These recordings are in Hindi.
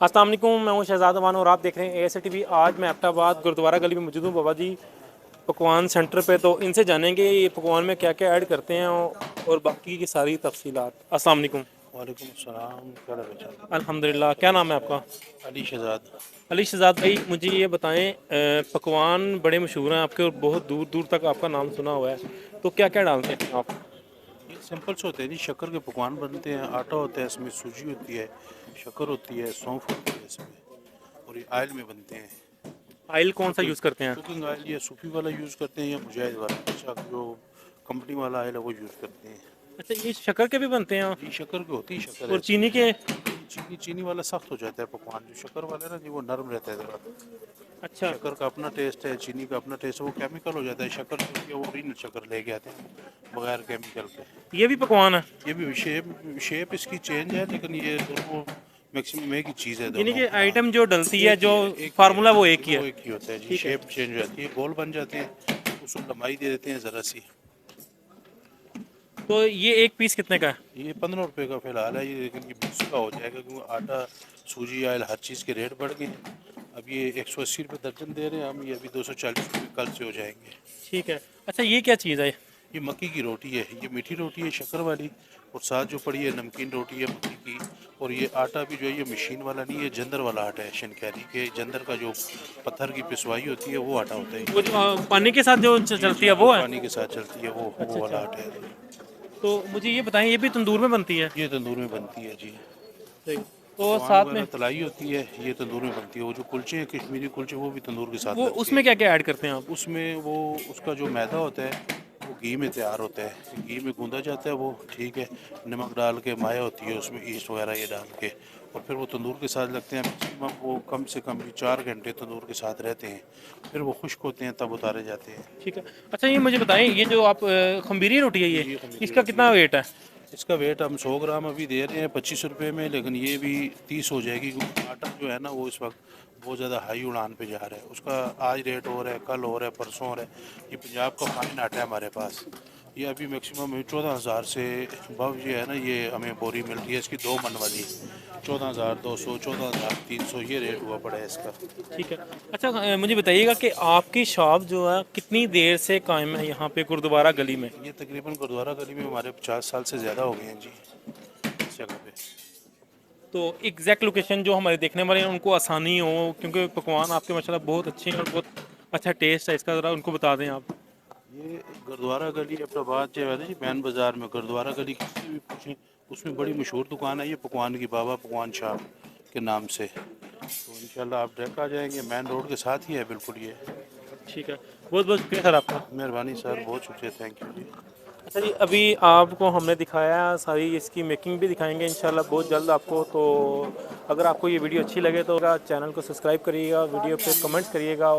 अस्सलाम वालेकुम, मैं हूं शहजाद अमान और आप देख रहे हैं ASA TV। आज मैं एबटाबाद गुरुद्वारा गली में मौजूद हूं बाबा जी पकवान सेंटर पे। तो इनसे जानेंगे ये पकवान में क्या क्या ऐड करते हैं और बाकी की सारी तफसीलात। अस्सलाम वालेकुम। वालेकुम अस्सलाम, क्या हाल है बेटा? अल्हम्दुलिल्लाह। क्या नाम है आपका? अली शहजाद। अली शहजाद भाई, मुझे ये बताएं, पकवान बड़े मशहूर हैं आपके और बहुत दूर दूर तक आपका नाम सुना हुआ है, तो क्या क्या डालते हैं आप? ये सिंपल से होते हैं जी, शक्कर के पकवान बनते हैं। आटा होता है, इसमें सूजी होती है, शक्कर होती है, सौंफ होती है इसमें, और ये ऑयल में बनते हैं। ऑयल कौन सा कुकिंग यूज़ करते हैं? कुकिंग ऑयल ये सूफी वाला यूज़ करते हैं या मुजाहिद वाला, अच्छा जो कंपनी वाला ऑयल है वो यूज़ करते हैं। अच्छा, ये शक्कर के भी बनते हैं? जी शक्कर की होती है, शक्कर है और इसमें। चीनी के? चीनी चीनी वाला सख्त हो जाता है पकवान, जो शक्कर वाला है ना जी वो नरम रहता है ज़रा। अच्छा। शक्कर का अपना टेस्ट है, चीनी का अपना टेस्ट है, वो केमिकल हो जाता है। शक्कर जो है वो ओरिजिनल शक्कर लेके आते हैं बगैर केमिकल के। ये भी पकवान है? ये भी शेप शेप इसकी चेंज है, लेकिन ये दोनों मैक्सिमम एक ही चीज़ है यानी दोनों। कि हाँ, आइटम जो डलती है, एक जो ही है, एक ही है, फार्मूला वो एक ही है? वो एक ही होता है जी। ठीक है। शेप चेंज हो जाती है, गोल बन जाते हैं, उसको लंबाई दे देते हैं ज़रा सी। तो ये एक पीस कितने का है? ये 15 रुपये का फिलहाल है ये, लेकिन ये 20 का हो जाएगा क्योंकि आटा सूजी ऑयल हर चीज़ के रेट बढ़ गए हैं। अब ये 180 रुपये दर्जन दे रहे हैं हम, ये अभी 240 रुपये कल से हो जाएंगे। ठीक है। अच्छा, ये क्या चीज़ है? ये मक्की की रोटी है, ये मीठी रोटी है शक्कर वाली, और साथ जो पड़ी है नमकीन रोटी है मक्की की। और ये आटा भी जो है ये मशीन वाला नहीं है, जंदर वाला आटा है। शनकैरी के जंदर का जो पत्थर की पिसवाई होती है वो आटा होता है। वो जो पानी के साथ जो चलती है वो है? पानी के साथ चलती है अच्छा वो वाला अच्छा। आटा है। तो मुझे ये बताएं, ये भी तंदूर में बनती है? ये तंदूर में बनती है जी। ठीक। तो पकवान साथ वगैरह में तलाई होती है, ये तंदूर में बनती है। वो जो कुलचे हैं कश्मीरी कुलचे, वो भी तंदूर के साथ वो लगते उसमें हैं। क्या क्या ऐड करते हैं आप? उसमें वो उसका जो मैदा होता है वो घी में तैयार होता है, घी में गूंदा जाता है वो, ठीक है। नमक डाल के माया होती है उसमें, ईस्ट वगैरह ये डाल के, और फिर वो तंदूर के साथ लगते हैं। मैक्सिमम वो कम से कम भी 4 घंटे तंदूर के साथ रहते हैं, फिर वो खुश्क होते हैं तब उतारे जाते हैं। ठीक है। अच्छा, ये मुझे बताएं, ये जो आप खमीरी रोटी है, जी ये ये खमीरी इसका रोटी कितना है। वेट है? इसका वेट हम 100 ग्राम अभी दे रहे हैं 25 रुपये में, लेकिन ये भी 30 हो जाएगी क्योंकि आटा जो है ना वो इस वक्त बहुत ज़्यादा हाई उड़ान पे जा रहा है। उसका आज रेट हो रहा है, कल हो रहा है, परसों हो रहा है। ये पंजाब का फाइन आटा है हमारे पास, ये अभी मैक्सिमम 14,000 से बव ये है ना, ये हमें बोरी मिल रही है इसकी 2 मन वाली। 14,200, 14,300 ये रेट हुआ पड़ा है इसका। ठीक है। अच्छा, मुझे बताइएगा कि आपकी शॉप जो है कितनी देर से कायम है यहाँ पे गुरुद्वारा गली में? ये तकरीबन गुरुद्वारा गली में हमारे 50 साल से ज़्यादा हो गए हैं जी इस जगह पे। तो एग्जैक्ट लोकेशन जो हमारे देखने वाले हैं उनको आसानी हो, क्योंकि पकवान आपके माशाल्लाह बहुत अच्छे हैं और बहुत अच्छा टेस्ट है इसका, ज़रा उनको बता दें आप। ये गुरुद्वारा गली एबटाबाद जो है ना जी, मैन बाज़ार में गुरुद्वारा गली किसी भी पूछें, उसमें बड़ी मशहूर दुकान है ये पकवान की, बाबा पकवान शाह के नाम से। तो इंशाल्लाह आप डायरेक्ट आ जाएंगे, मेन रोड के साथ ही है बिल्कुल ये। ठीक है। बहुत बहुत शुक्रिया सर आपका। मेहरबानी सर, बहुत शुक्रिया, थैंक यू जी। अच्छा जी, अभी आपको हमने दिखाया, सारी इसकी मेकिंग भी दिखाएंगे इंशाल्लाह बहुत जल्द आपको। तो अगर आपको ये वीडियो अच्छी लगे तो चैनल को सब्सक्राइब करिएगा, वीडियो पे कमेंट करिएगा,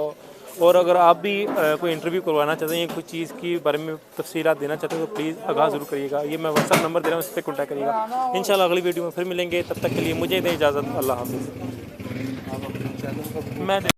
और अगर आप भी कोई इंटरव्यू करवाना चाहते हैं, कोई चीज़ की बारे में तफसीलात देना चाहते हैं तो प्लीज़ आगाह ज़रूर करिएगा। ये मैं व्हाट्सअप नंबर दे रहा हूँ, इस पर कॉन्टैक्ट करिएगा। इंशाल्लाह अगली वीडियो में फिर मिलेंगे, तब तक के लिए मुझे दें इजाज़त। अल्लाह हाफिज़। आप अपने चैनल का मैं